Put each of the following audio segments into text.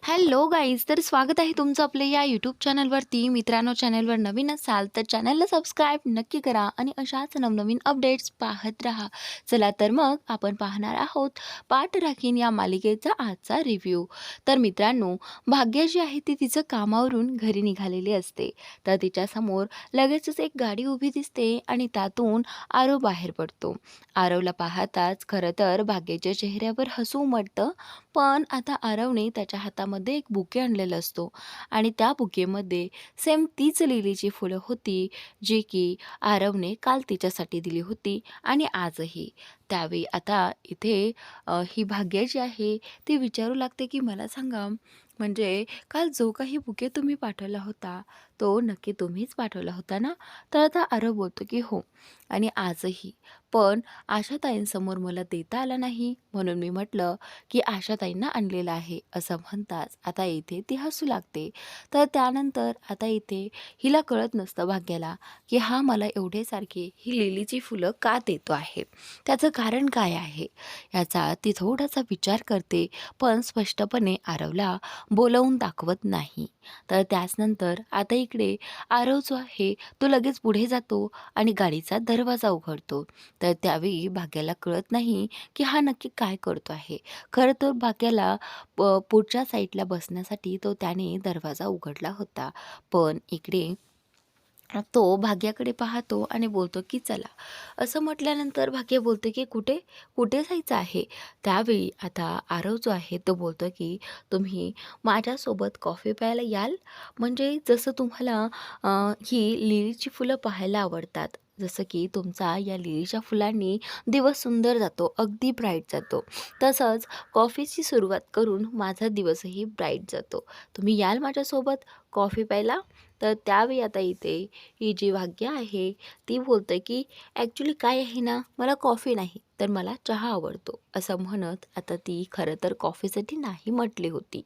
Hello guys, तर स्वागत आहे तुमचं आपल्या या यूट्यूब चॅनलवरती. मित्रांनो, चॅनलवर नवीन असाल तर चॅनलला सबस्क्राईब नक्की करा आणि अशाच नवनवीन अपडेट्स पाहत राहा. चला तर मग आपण पाहणार आहोत पाठ राखीन या मालिकेचा आजचा रिव्ह्यू. तर मित्रांनो, भाग्य जी आहे ती तिचं कामावरून घरी निघालेली असते. तर तिच्यासमोर लगेचच एक गाडी उभी दिसते आणि त्यातून आरव बाहेर पडतो. आरवला पाहताच खरं तर भाग्याच्या चेहऱ्यावर हसू उमटतं. पण आता आरवने त्याच्या हातामध्ये एक बुके आणलेला असतो आणि त्या बुकेमध्ये सेम तीच लिलीची फुलं होती, जी की आरवने काल तिच्यासाठी दिली होती आणि आजही. त्यावेळी आता इथे ही भाग्य जी आहे ती विचारू लागते की मला सांगा, म्हणजे काल जो काही बुके तुम्ही पाठवला होता तो नक्की तुम्हीच पाठवला होता ना? तर आता आरव बोलतो की हो, आणि आजही. पण आशाताईंसमोर मला देता आला नाही, म्हणून मी म्हटलं की आशाताईंना आणलेलं आहे. असं म्हणताच आता इथे ती हसू लागते. तर त्यानंतर आता इथे हिला कळत नसतं भाग्याला की हा मला एवढे सारखे ही लिलीची फुलं का देतो आहे, त्याचं कारण काय आहे. याचा ती थोडासा विचार करते, पण स्पष्टपणे आरवला बोलवून दाखवत नाही. तर त्याचनंतर आता इकडे आरव जो आहे तो लगेच पुढे जातो आणि गाडीचा दरवाजा उघडतो. तर त्यावेळी भाग्याला कळत नाही की हा नक्की काय करतो आहे. खरं तर भाग्याला पुढच्या साईडला बसण्यासाठी त्याने दरवाजा उघडला होता. पण इकडे तो भाग्याकडे पाहतो आणि बोलतो की चला. असं म्हटल्यानंतर भाग्य बोलते की कुठे कुठे जायचं आहे. त्यावेळी आता आरव जो आहे तो बोलतो की तुम्ही माझ्यासोबत कॉफी प्यायला याल, म्हणजे जसं तुम्हाला ही लिलीची फुलं पाहायला आवडतात, जसं की तुमचा या लिलीच्या फुलांनी दिवस सुंदर जातो, अगदी ब्राईट जातो, तसंच कॉफीची सुरुवात करून माझा दिवसही ब्राईट जातो. तुम्ही याल माझ्यासोबत कॉफी प्यायला. तर त्यावेळी आता इथे ही जी भाग्य आहे ती बोलते की ॲक्च्युली काय आहे ना, मला कॉफी नाही तर मला चहा आवडतो. असं म्हणत आता ती खरं तर कॉफीसाठी नाही म्हटली होती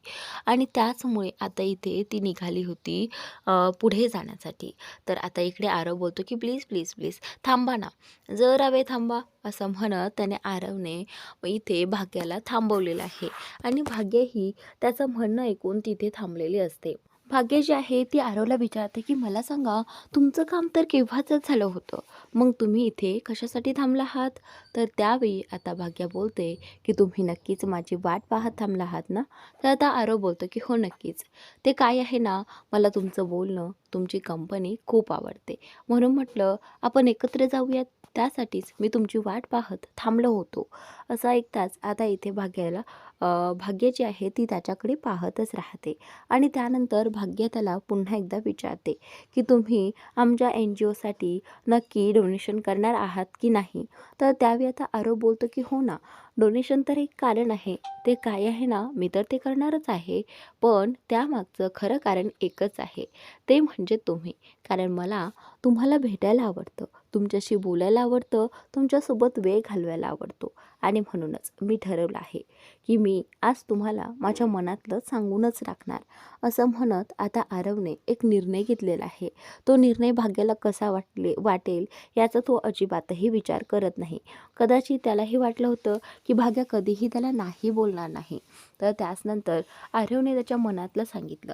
आणि त्याचमुळे आता इथे ती निघाली होती पुढे जाण्यासाठी. तर आता इकडे आरव बोलतो की प्लीज प्लीज प्लीज थांबा ना, जरा वेळ थांबा. असं म्हणत त्याने आरवने इथे भाग्याला थांबवलेलं आहे आणि भाग्यही त्याचं म्हणणं ऐकून तिथे थांबलेली असते. भाग्य जी आहे ती आरवला विचारते की मला सांगा, तुमचं काम तर केव्हाचंच झालं होतं, मग तुम्ही इथे कशासाठी थांबला आहात. तर त्यावेळी आता भाग्य बोलते की तुम्ही नक्कीच माझी वाट पाहत थांबला आहात ना. तर आता आरव बोलतो की हो नक्कीच, ते काय आहे ना, मला तुमचं बोलणं, तुमची कंपनी खूप आवडते, म्हणून म्हटलं आपण एकत्र जाऊयात, त्यासाठीच मी तुमची वाट पाहत थांबलो होतो. असं ऐकताच आता इथे भाग्य जी आहे ती त्याच्याकडे पाहतच राहते आणि त्यानंतर भाग्य त्याला पुन्हा एकदा विचारते की तुम्ही आमच्या NGOसाठी नक्की डोनेशन करणार आहात की नाही. तर त्यावेळी आता आरव बोलतो की हो ना, डोनेशन तर एक कारण आहे, ते काय आहे ना, मी तर ते करणारच आहे, पण त्यामागचं खरं कारण एकच आहे, ते म्हणजे तुम्ही. कारण मला तुम्हाला भेटायला आवडतं, तुमच्याशी बोलायला आवडतं, तुमच्यासोबत वेळ घालवायला आवडतो आणि म्हणूनच मी ठरवलं आहे की मी आज तुम्हाला माझ्या मनातलं सांगूनच टाकणार. असं म्हणत आता आरवने एक निर्णय घेतलेला आहे. तो निर्णय भाग्याला कसा वाटेल याचा तो अजिबातही विचार करत नाही. कदाचित त्यालाही वाटलं होतं की भाग्या कधीही त्याला नाही बोलणार नाही. तर त्याचनंतर आरवने त्याच्या मनातलं सांगितलं.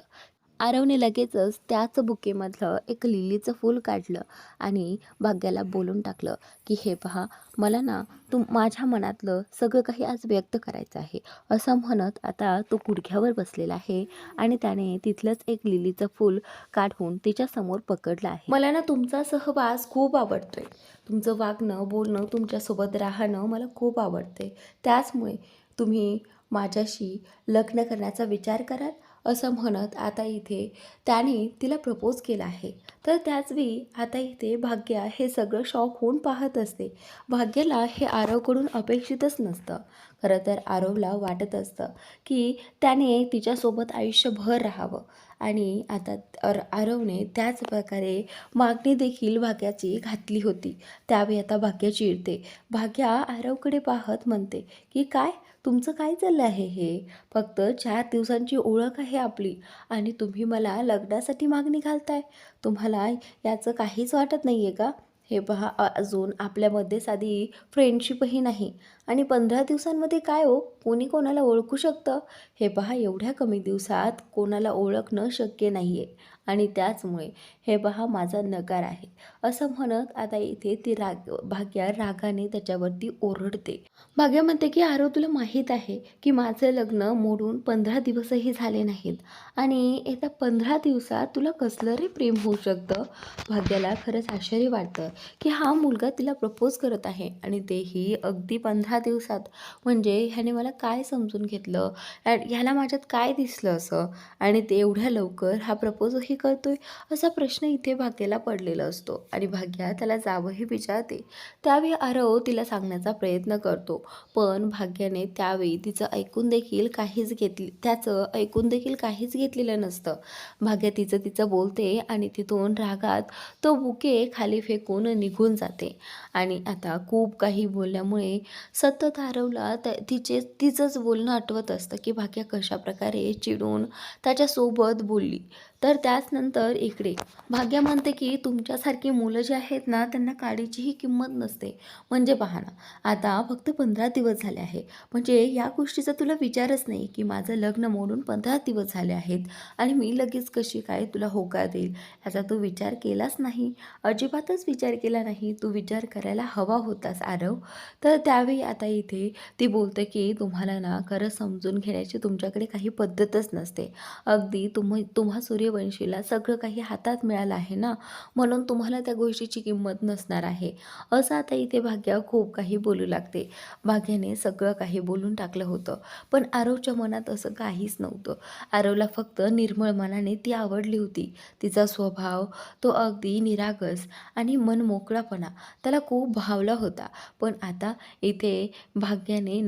आरवने लगेचच त्याच बुकेमधलं एक लिलीचं फूल काढलं आणि भाग्याला बोलून टाकलं की हे पहा, मला ना माझ्या मनातलं सगळं काही आज व्यक्त करायचं आहे. असं म्हणत आता तो गुडघ्यावर बसलेला आहे आणि त्याने तिथलंच एक लिलीचं फूल काढून तिच्यासमोर पकडलं आहे. मला ना तुमचा सहवास खूप आवडतोय, तुमचं वागणं बोलणं तुमच्यासोबत राहणं मला खूप आवडते, त्याचमुळे तुम्ही माझ्याशी लग्न करण्याचा विचार कराल. असं म्हणत आता इथे त्याने तिला प्रपोज केला आहे. तर त्याचवेळी आता इथे भाग्या हे सगळं शॉक होऊन पाहत असते. भाग्याला हे आरवकडून अपेक्षितच नसतं. खरं तर आरवला वाटत असतं की त्याने तिच्यासोबत आयुष्यभर राहावं आणि आता आरवने त्याच प्रकारे मागणी देखील भाग्याची घातली होती. त्यावेळी आता भाग्या चिडते. भाग्या आरवकडे पाहत म्हणते की काय, तुमचं काय चाललं आहे हे, फक्त 4 दिवसांची ओळख आहे आपली आणि तुम्ही मला लग्नासाठी मागणी घालताय. तुम्हाला याचं काहीच वाटत नाही आहे का. हे पहा, अजून आपल्यामध्ये साधी फ्रेंडशिपही नाही आणि 15 दिवसांमध्ये काय हो, कोणी कोणाला ओळखू शकतं? हे पहा, एवढ्या कमी दिवसात कोणाला ओळखणं शक्य नाही आहे. आणि त्याचमुळे हे पहा माझा नकार आहे, असं म्हणत आता इथे ती भाग्या रागाने त्याच्यावरती ओरडते. भाग्या म्हणते की आरव, तुला माहीत आहे की माझं लग्न मोडून 15 दिवसही झाले नाहीत आणि येत्या 15 दिवसात तुला कसलं रे प्रेम होऊ शकतं? भाग्याला खरंच आश्चर्य वाटतं की हा मुलगा तिला प्रपोज करत आहे आणि तेही अगदी 15 दिवसात. म्हणजे ह्याने मला काय समजून घेतलं, ह्याला माझ्यात काय दिसलं असं, आणि ते एवढ्या लवकर हा प्रपोजही करतोय, असा प्रश्न इथे भाग्याला पडलेला असतो. आणि भाग्या त्याला जावंही विचारते. त्यावेळी आरव तिला सांगण्याचा प्रयत्न करतो, पण भाग्याने त्यावेळी त्याचं ऐकून देखील काहीच घेतलेलं नसतं. भाग्या तिचं बोलते आणि तिथून रागात तो बुके खाली फेकून निघून जाते. आणि आता खूप काही बोलल्यामुळे सतत आरवला तिचंच बोलणं आठवत असतं की भाग्या कशाप्रकारे चिडून त्याच्यासोबत बोलली. तर त्याचनंतर इकडे भाग्या म्हणते की तुमच्यासारखी मुलं जी आहेत ना, त्यांना काडीचीही किंमत नसते. म्हणजे पहा ना, आता फक्त 15 दिवस झाले आहे, म्हणजे या गोष्टीचा तुला विचारच नाही की माझं लग्न मोडून 15 दिवस झाले आहेत आणि मी लगेच कशी काय तुला होकार देईल, याचा तू विचार केलाच नाही. अजिबातच विचार केला नाही. तू विचार करायला हवा होतास आरव. तर त्यावेळी आता इथे ती बोलते की तुम्हाला ना खरं समजून घेण्याची तुमच्याकडे काही पद्धतच नसते. अगदी तुम्हा सूर्यवंशीला सगळं काही हातात मिळालं आहे ना, म्हणून तुम्हाला त्या गोष्टीची किंमत नसणार आहे, असं आता इथे भाग्या खूप काही बोलू लागते. भाग्याने सगळं काही बोलून टाकलं होतं, पण आरवच्या मनात असं काहीच नव्हतं. आरवला फक्त निर्मळ मनाने ती आवडली होती. तिचा स्वभाव, तो अगदी निरागस आणि मनमोकळापणा त्याला खूप भावला होता. पण आता इथे भाग्याने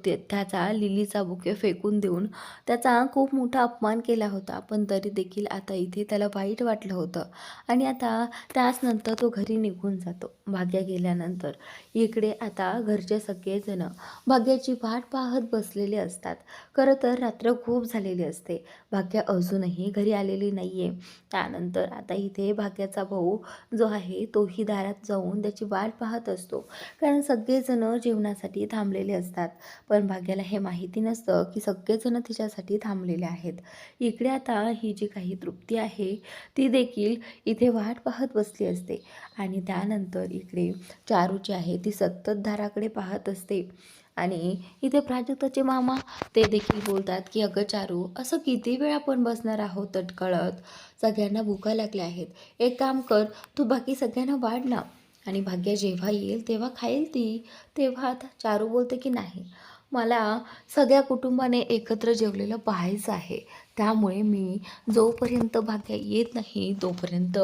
त्याचा लिलीचा बुके फेकून देऊन त्याचा खूप मोठा अपमान केला होता. पण तरी देखील आता इथे त्याला वाईट वाटलं होतं. आणि आता त्याचनंतर तो घरी निघून जातो. भाग्या गेल्यानंतर इकडे आता घरचे सगळेजण भाग्याची वाट पाहत बसलेले असतात. खरं तर रात्र खूप झालेली असते. भाग्या अजूनही घरी आलेली नाही आहे. त्यानंतर आता इथे भाग्याचा भाऊ जो आहे तोही दारात जाऊन त्याची वाट पाहत असतो, कारण सगळेजण जेवणासाठी थांबलेले असतात. पण भाग्याला हे माहिती नसतं की सगळेजण तिच्यासाठी थांबलेले आहेत. इकडे आता ही जी काही तृप्ती आहे ती देखील इथे वाट पाहत बसली असते. आणि त्यानंतर इकडे चारू जी आहे ती सतत दाराकडे पाहत असते. आणि इथे प्राजक्ताचे मामा ते देखील बोलतात की अगं चारू, असं किती वेळ आपण बसणार आहोत तटकळत, सगळ्यांना भुका लागल्या आहेत. एक काम कर, तू बाकी सगळ्यांना वाढ ना, आणि भाग्या जेव्हा येईल तेव्हा खाईल ती. तेव्हा आता चारू बोलते की नाही, मला सगळ्या कुटुंबाने एकत्र जेवलेलं पाहायचं आहे. त्यामुळे मी जोपर्यंत भाग्या येत नाही तोपर्यंत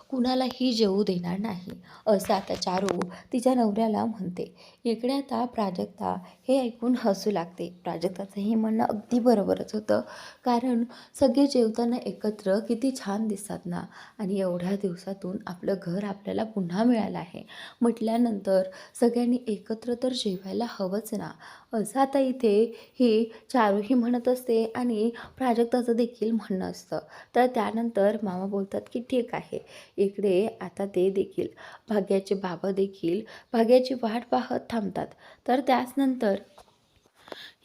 कुणालाही जेवू देणार नाही, असं आता चारू तिच्या नवऱ्याला म्हणते. इकडे आता प्राजक्ता हे ऐकून हसू लागते. प्राजक्ताचं हे म्हणणं अगदी बरोबरच होतं, कारण सगळे जेवताना एकत्र किती छान दिसतात ना, आणि एवढ्या दिवसातून आपलं घर आपल्याला पुन्हा मिळालं आहे म्हटल्यानंतर सगळ्यांनी एकत्र तर जेवायला हवंच ना, असं आता इथे ही चारूही म्हणत असते आणि प्राजक्ताचं देखील म्हणणं असतं. तर त्यानंतर मामा बोलतात की ठीक आहे. इकडे आता ते देखील भाग्याचे बाबा देखील भाग्याची वाट पाहत थांबतात. तर त्याचनंतर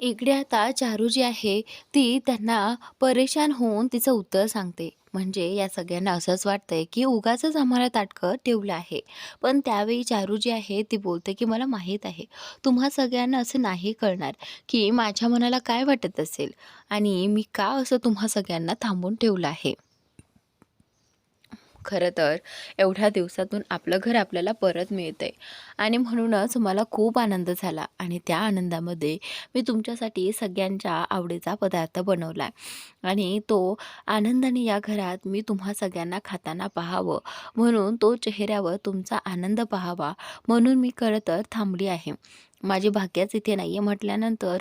इकडे आता चारू जी आहे ती त्यांना परेशान होऊन तिचं उत्तर सांगते. म्हणजे या सगळ्यांना असंच वाटतंय की उगाचच आम्हाला ताटकं ठेवलं आहे. पण त्यावेळी चारू जी आहे ती बोलते की मला माहीत आहे, तुम्हा सगळ्यांना असं नाही कळणार की माझ्या मनाला काय वाटत असेल आणि मी का असं तुम्हा सगळ्यांना थांबून ठेवलं आहे. खरं तर एवढ्या दिवसातून आपलं घर आपल्याला परत मिळतंय आणि म्हणूनच मला खूप आनंद झाला, आणि त्या आनंदामध्ये मी तुमच्यासाठी सगळ्यांच्या आवडीचा पदार्थ बनवला आणि तो आनंदाने या घरात मी तुम्हा सगळ्यांना खाताना पाहावं, म्हणून तो चेहऱ्यावर तुमचा आनंद पाहावा, म्हणून मी खरं तर थांबली आहे. माझी भाग्याच इथे नाही आहे म्हटल्यानंतर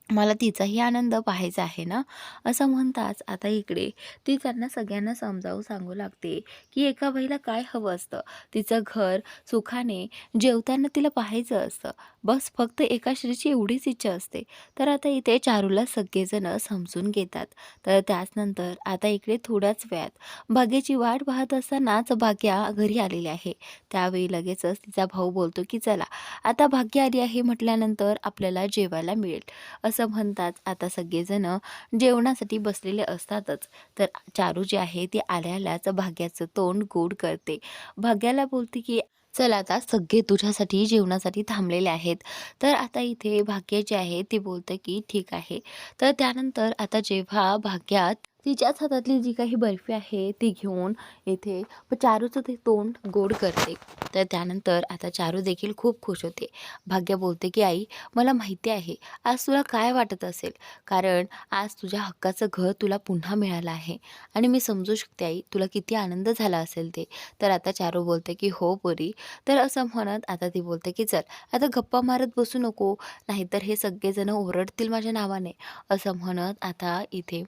मला तिचाही आनंद पाहायचा आहे ना. असं म्हणताच आता इकडे ती त्यांना सगळ्यांना समजावून सांगू लागते, की एका बाईला काय हवं असतं. तिचं घर सुखाने जेवताना तिला पाहायचं असतं. बस फक्त एका स्त्रीची एवढीच इच्छा असते. तर आता इथे चारूला सगळेजण समजून घेतात. तर त्याचनंतर आता इकडे थोड्याच वेळात भाग्याची वाट पाहत असतानाच भाग्या घरी आलेली आहे. त्यावेळी लगेचच तिचा भाऊ बोलतो, की चला आता भाग्य आली आहे म्हटल्यानंतर आपल्याला जेवायला मिळेल. असं म्हणतात आता सगळेजण जेवणासाठी बसलेले असतातच. तर चारू जी आहे ती आल्याच भाग्याचं तोंड गोड करते. भाग्याला बोलते की चल आता सगळे तुझ्यासाठी जेवणासाठी थांबलेले आहेत. तर आता इथे भाग्य जे आहे ती बोलते की ठीक आहे. तर त्यानंतर आता जेव्हा भाग्या तिच्याच हातातली जी काही बर्फी आहे ती घेऊन इथे चारूचं ते तोंड गोड करते. तर त्यानंतर आता चारू देखील खूप खुश होते. भाग्य बोलते की आई, मला माहिती आहे आज तुला काय वाटत असेल, कारण आज तुझ्या हक्काचं घर तुला पुन्हा मिळालं आहे आणि मी समजू शकते आई, तुला किती आनंद झाला असेल ते. तर आता चारू बोलते की हो पोरी. तर असं म्हणत आता ती बोलते की चल आता गप्पा मारत बसू नको, नाहीतर हे सगळेजण ओरडतील माझ्या नावाने. असं म्हणत आता इथे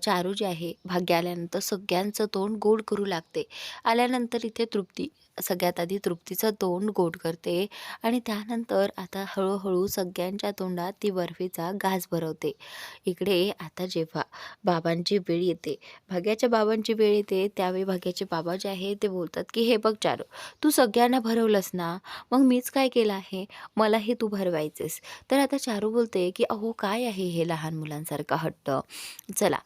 चारू जी आहे भाग्य आल्यानंतर सगळ्यांचं तोंड गोड करू लागते. आल्यानंतर इथे तृप्ती सगळ्यात आधी तृप्तीचं तोंड गोड करते आणि त्यानंतर आता हळूहळू सगळ्यांच्या तोंडात ती बर्फीचा घास भरवते. इकडे आता जेव्हा बाबांची वेळ येते, भाग्याच्या बाबांची वेळ येते, त्यावेळी भाग्याचे बाबा जे आहे ते बोलतात की हे बघ चारू, तू सगळ्यांना भरवलंस ना, मग मीच काय केलं आहे, मलाही तू भरवायचेस. तर आता चारू बोलते की अहो काय आहे हे लहान मुलांसारखा हट्ट, चला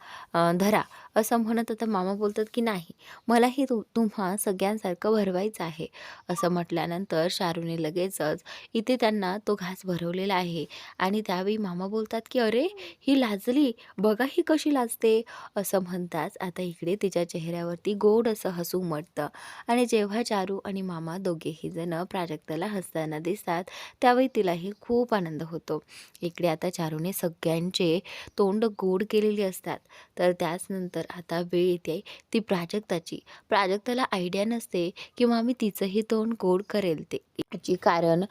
धरा. असं म्हणत आता मामा बोलतात की नाही, मलाही तुम्हा सगळ्यांसारखं भरवायचं आहे. असं म्हटल्यानंतर शारूने लगेचच इथे त्यांना तो घास भरवलेला आहे आणि त्यावेळी मामा बोलतात की अरे ही लाजली, बघा ही कशी लाजते. असं म्हणताच आता इकडे तिच्या चेहऱ्यावरती गोड असं हसू उमटतं आणि जेव्हा चारू आणि मामा दोघेही जण प्राजक्ताला हसताना दिसतात, त्यावेळी तिलाही खूप आनंद होतो. इकडे आता चारूने सगळ्यांचे तोंड गोड केलेली असतात. तर त्याचनंतर आता वेळ येते ती प्राजक्ताची. प्राजक्ताला आयडिया नसते किंवा मी तिचंही तोंड गोड करेल ते याची कारण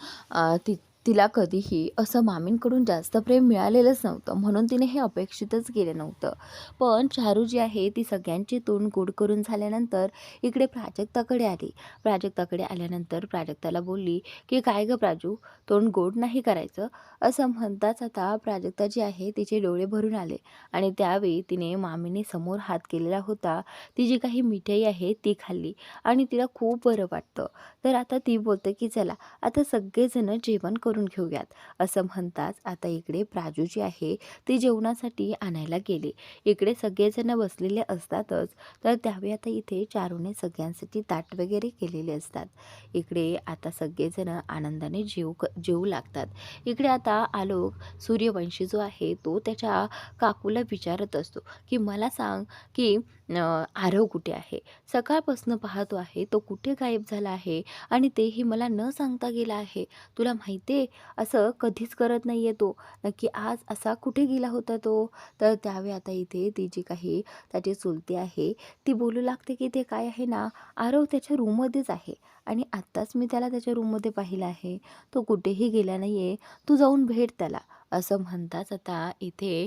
तिला कधीही असं मामींकडून जास्त प्रेम मिळालेलंच नव्हतं, म्हणून तिने हे अपेक्षितच केलं नव्हतं. पण चारू जी आहे ती सगळ्यांची तोंड गोड करून झाल्यानंतर इकडे प्राजक्ताकडे आली. प्राजक्ताकडे आल्यानंतर प्राजक्ताला बोलली की काय गं प्राजू, तोंड गोड नाही करायचं. असं म्हणताच आता प्राजक्ता जी आहे तिचे डोळे भरून आले आणि त्यावेळी तिने मामीने समोर हात केलेला होता, ती जी काही मिठाई आहे ती खाल्ली आणि तिला खूप बरं वाटतं. तर आता ती बोलते की चला आता सगळेजण जेवण करून घेऊयात. असं म्हणताच आता इकडे प्राजू जी आहे ती जेवणासाठी आणायला गेली. इकडे सगळेजण बसलेले असतातच. तर त्यावेळी आता इथे चारूने सगळ्यांसाठी ताट वगैरे केलेले असतात. इकडे आता सगळेजण आनंदाने जेवू लागतात. इकडे आता आलोक सूर्यवंशी जो आहे तो त्याच्या काकूला विचारत असतो की मला सांग की आरव कुठे आहे? सकाळपासून पाहतो आहे तो कुठे गायब झाला आहे आणि तेही मला न सांगता गेला आहे. तुला माहिती आहे असं कधीच करत नाही आहे तो. नक्की आज असा कुठे गेला होता तो? तर त्यावेळी आता इथे ती जी काही त्याची चुलती आहे ती बोलू लागते की ते काय आहे ना, आरव त्याच्या रूममध्येच आहे आणि आत्ताच मी त्याला त्याच्या रूममध्ये पाहिलं आहे. तो कुठेही गेला नाही आहे. तू जाऊन भेट त्याला. असं म्हणताच आता इथे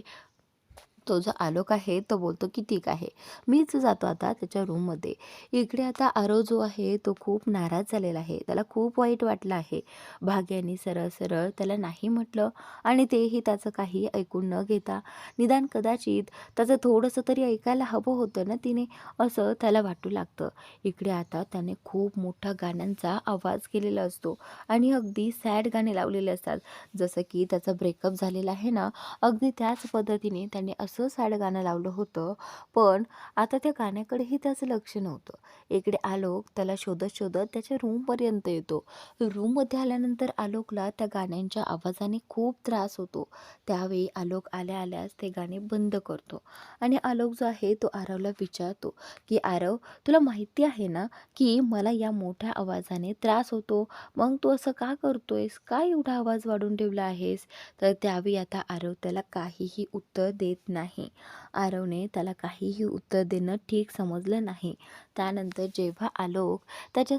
तो जो आलोक आहे तो बोलतो की ठीक आहे, मीच जातो आता त्याच्या रूममध्ये. इकडे आता आरव जो आहे तो खूप नाराज झालेला आहे. त्याला खूप वाईट वाटलं आहे. भाग्याने सरळ सरळ त्याला नाही म्हटलं आणि तेही त्याचं काही ऐकून न घेता निदान कदाचित त्याचं थोडंसं तरी ऐकायला हवं होतं ना तिने, असं त्याला वाटू लागतं. इकडे आता त्याने खूप मोठा गाण्यांचा आवाज केलेला असतो आणि अगदी सॅड गाणे लावलेले असतात. जसं की त्याचा ब्रेकअप झालेला आहे ना, अगदी त्याच पद्धतीने त्याने असं सॅड गाणं लावलं होतं. पण आता त्या गाण्याकडेही त्याचं लक्ष नव्हतं. इकडे आलोक त्याला शोधत शोधत त्याच्या रूमपर्यंत येतो. रूममध्ये आल्यानंतर आलोकला त्या गाण्यांच्या आवाजाने खूप त्रास होतो. त्यावेळी आलोक आल्या आल्याच ते गाणे बंद करतो आणि आलोक जो आहे तो आरवला विचारतो की आरव, तुला माहिती आहे ना की मला या मोठ्या आवाजाने त्रास होतो, मग तू असं का करतोयस, का एवढा आवाज वाढवून ठेवला आहेस? तर त्यावेळी आता आरव त्याला काहीही उत्तर देत नाही. आरवने त्याला काहीही उत्तर देणं ठीक समजलं नाही. त्यानंतर जेव्हा आलोक त्याच्या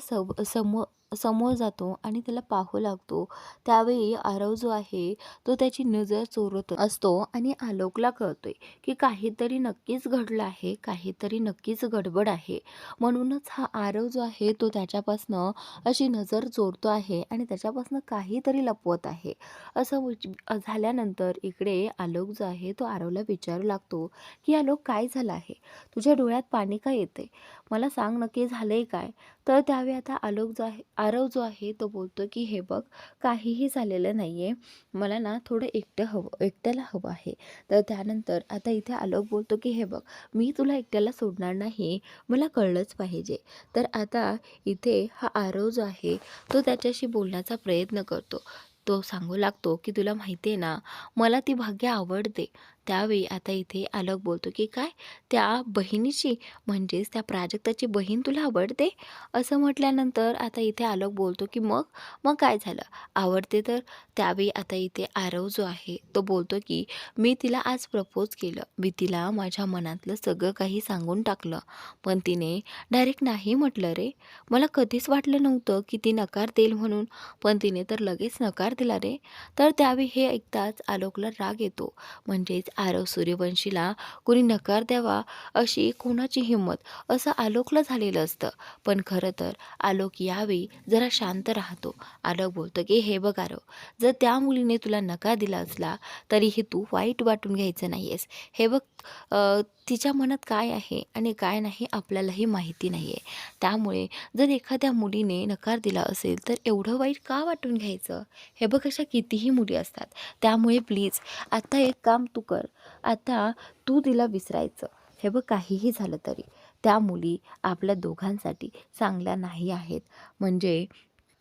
समोर जातो आणि त्याला पाहू लागतो. त्यावेळी आरव जो आहे तो त्याची नजर चोरत असतो आणि आलोकला कळतोय की काहीतरी नक्कीच घडलं आहे, काहीतरी नक्कीच गडबड आहे. म्हणूनच हा आरव जो आहे तो त्याच्यापासनं अशी नजर चोरतो आहे आणि त्याच्यापासनं काहीतरी लपवत आहे. असं झाल्यानंतर इकडे आलोक जो आहे तो आरवला विचारू लागतो की आलोक काय झालं आहे? तुझ्या डोळ्यात पाणी का येतंय? मला सांग नक्की झालंय काय? तर त्यावेळी आता आरव जो आहे तो बोलतो की हे बघ, काहीही झालेलं नाहीये. मला ना थोडं एकट्याला हवं आहे. तर त्यानंतर आता इथे आलोक बोलतो की हे बघ, मी तुला एकट्याला सोडणार नाही, मला कळलंच पाहिजे. तर आता इथे हा आरव जो आहे तो त्याच्याशी बोलण्याचा प्रयत्न करतो. तो सांगू लागतो की तुला माहिती आहे ना, मला ती भाग्य आवडते. त्यावेळी आता इथे आलोक बोलतो की काय? त्या बहिणीची, म्हणजेच त्या प्राजक्ताची बहीण तुला आवडते? असं म्हटल्यानंतर आता इथे आलोक बोलतो की मग मग काय झालं? आवडते तर? त्यावेळी आता इथे आरव जो आहे तो बोलतो की मी तिला आज प्रपोज केलं. मी तिला माझ्या मनातलं सगळं काही सांगून टाकलं. पण तिने डायरेक्ट नाही म्हटलं रे. मला कधीच वाटलं नव्हतं की ती नकार देईल म्हणून, पण तिने तर लगेच नकार दिला रे. तर त्यावेळी हे ऐकताच आलोकला राग येतो. म्हणजेच आरव सूर्यवंशीला कोणी नकार द्यावा अशी कोणाची हिंमत, असं आलोकला झालेलं असतं. पण खरं तर आलोक यावेळी जरा शांत राहतो. आलोक बोलतो की हे बघ आरव, जर त्या मुलीने तुला नकार दिला असला तरीही तू वाईट वाटून घ्यायचं नाही आहेस. हे बघ, तिच्या मनात काय आहे आणि काय नाही आपल्यालाही माहिती नाही आहे. त्यामुळे जर एखाद्या मुलीने नकार दिला असेल तर एवढं वाईट का वाटून घ्यायचं? हे बघ, अशा कितीही मुली असतात. त्यामुळे प्लीज आता एक काम तू कर, आता तू तिला विसरायचं. हे बघ, काहीही झालं तरी त्या मुली आपल्या दोघांसाठी चांगल्या नाही आहेत. म्हणजे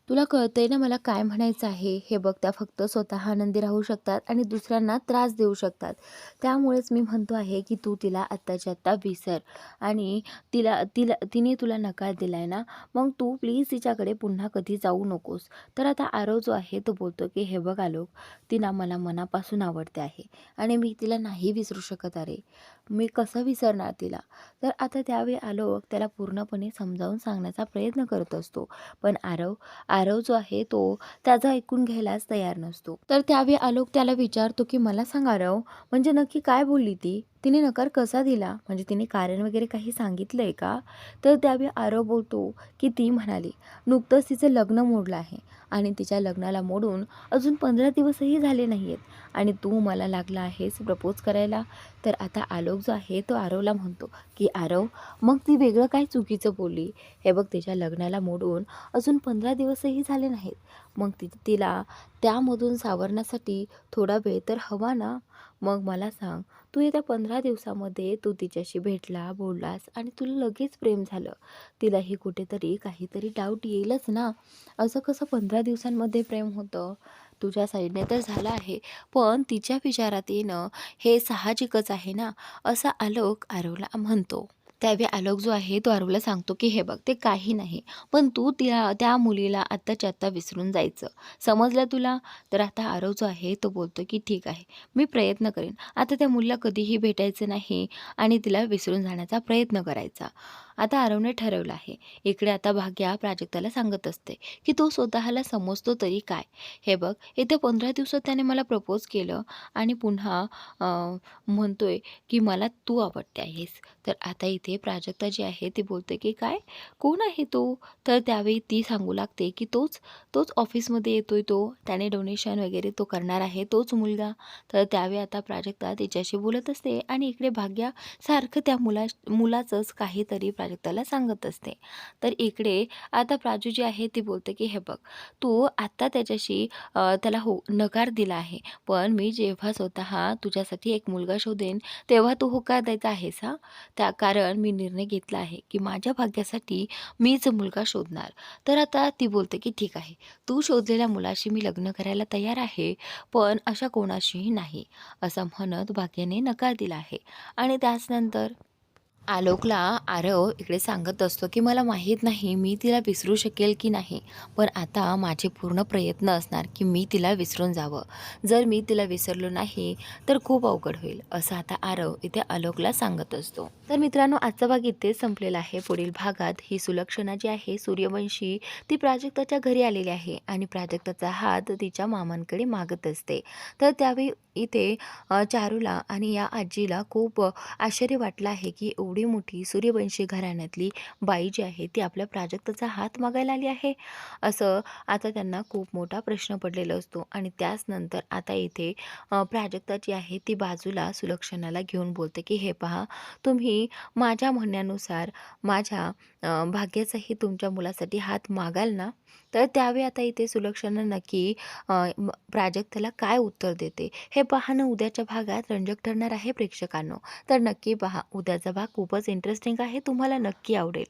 तुला कळतंय ना मला काय म्हणायचं आहे? हे बघ, त्या फक्त स्वतः आनंदी राहू शकतात आणि दुसऱ्यांना त्रास देऊ शकतात. त्यामुळेच मी म्हणतो आहे की तू तिला आत्ताच्या आत्ता विसर आणि तिने तुला नकार दिलाय ना, मग तू प्लीज तिच्याकडे पुन्हा कधी जाऊ नकोस. तर आता आरव जो आहे तो बोलतो की हे बघ आलोक, ती ना मला मनापासून आवडते आहे आणि मी तिला नाही विसरू शकत. अरे, मी कसं विसरणार तिला? तर आता त्यावेळी आलोक त्याला पूर्णपणे समजावून सांगण्याचा प्रयत्न करत असतो. पण आरव जो आहे तो त्याचं ऐकून घ्यायलाच तयार नसतो. तर त्यावेळी आलोक त्याला विचारतो की मला सांग आरव, म्हणजे नक्की काय बोलली ती? तिने नकार कसा दिला? म्हणजे तिने कारण वगैरे काही सांगितलंय का? तर त्यावेळी आरव बोलतो की ती म्हणाली, नुकतंच तिचं लग्न मोडलं आहे आणि तिच्या लग्नाला मोडून अजून 15 दिवसही झाले नाही आहेत आणि तू मला लागला आहेस प्रपोज करायला. तर आता आलोक जो आहे तो आरवला म्हणतो की आरव, मग ती वेगळं काय चुकीचं बोलली? हे बघ, तिच्या लग्नाला मोडून अजून 15 दिवसही झाले नाहीत. मग तिला त्यामधून सावरण्यासाठी थोडा वेळ तर हवा ना. मग मला सांग, तू येत्या 15 दिवसामध्ये तू तिच्याशी भेटला, बोललास आणि तुला लगेच प्रेम झालं. तिलाही कुठेतरी काहीतरी डाऊट येईलच ना. असं कसं 15 दिवसांमध्ये प्रेम होतं? तुझ्या साईडने तर झालं आहे, पण तिच्या विचारात येणं हे साहजिकच आहे ना, असं आलोक आरवला म्हणतो. त्यावेळी आलोक जो आहे तो आरवला सांगतो की हे बघ, ते काही नाही, पण तू त्या मुलीला आत्ताच्या आत्ता विसरून जायचं. समजलं तुला? तर आता आरव जो आहे तो बोलतो की ठीक आहे, मी प्रयत्न करेन. आता त्या मुलीला कधीही भेटायचं नाही आणि तिला विसरून जाण्याचा प्रयत्न करायचा. आता आरवने ठरवलं आहे. इकडे आता भाग्या प्राजक्ताला सांगत असते की तो स्वतःला समजतो तरी काय? हे बघ, येत्या 15 दिवसात त्याने मला प्रपोज केलं आणि पुन्हा म्हणतोय की मला तू आवडते आहेस. तर आता इथे प्राजक्ता जी आहे ती बोलते की काय? कोण आहे तो? तर त्यावेळी ती सांगू लागते की तोच तोच ऑफिसमध्ये येतोय तो, त्याने डोनेशन वगैरे तो करणार आहे, तोच मुलगा. तर त्यावेळी आता प्राजक्ता तिच्याशी बोलत असते आणि इकडे भाग्या सारखं त्या मुलाचंच काहीतरी प्राजक्ताला सांगत असते. तर इकडे आता प्राजू जी आहे ती बोलते की हे बघ, तू आत्ता त्याला नकार दिला आहे, पण मी जेव्हा स्वतः तुझ्यासाठी एक मुलगा शोधेन तेव्हा तू होकार द्यायचा आहेस हां? कारण मी निर्णय घेतला आहे की माझ्या भाग्यासाठी मीच मुलगा शोधणार. तर आता ती बोलते की ठीक आहे, तू शोधलेल्या मुलाशी मी लग्न करायला तयार आहे, पण अशा कोणाशीही नाही, असं म्हणत भाग्याने नकार दिला आहे. आणि त्याचनंतर आलोकला आरव इकडे सांगत असतो, की मला माहीत नाही मी तिला विसरू शकेल की नाही. पण आता माझे पूर्ण प्रयत्न असणार, की मी तिला विसरून जावं. जर मी तिला विसरलो नाही, तर खूप अवघड होईल. असं आता आरव इथे आलोकला सांगत असतो. तर मित्रांनो, आजचा भाग इथेच संपलेला आहे. पुढील भागात ही सुलक्षणा जी आहे सूर्यवंशी, ती प्राजक्ताच्या घरी आलेली आहे आणि प्राजक्ताचा हात तिच्या मामांकडे मागत असते. तर त्यावेळी इथे चारूला आणि या आजीला खूप आश्चर्य वाटलं आहे, की एवढी मोठी सूर्यवंशी घराण्यातली बाई जी आहे ती आपल्या प्राजक्ताचा हात मागायला आली आहे. असं आता त्यांना खूप मोठा प्रश्न पडलेला असतो आणि त्याच नंतर आता इथे प्राजक्ता जी आहे ती बाजूला सुलक्षणाला घेऊन बोलते, की "हे पहा, तुम्ही माझ्या म्हणण्यानुसार माझ्या भाग्याचाही तुमच्या मुलासाठी हात मागाल ना?" तर त्यावेळी आता इथे सुलक्षणा नक्की प्राजक्ताला काय उत्तर देते हे पाहणं उद्याच्या भागात रंजक ठरणार आहे प्रेक्षकांनो. तर नक्की पहा. उद्याचा भाग खूपच इंटरेस्टिंग आहे. तुम्हाला नक्की आवडेल.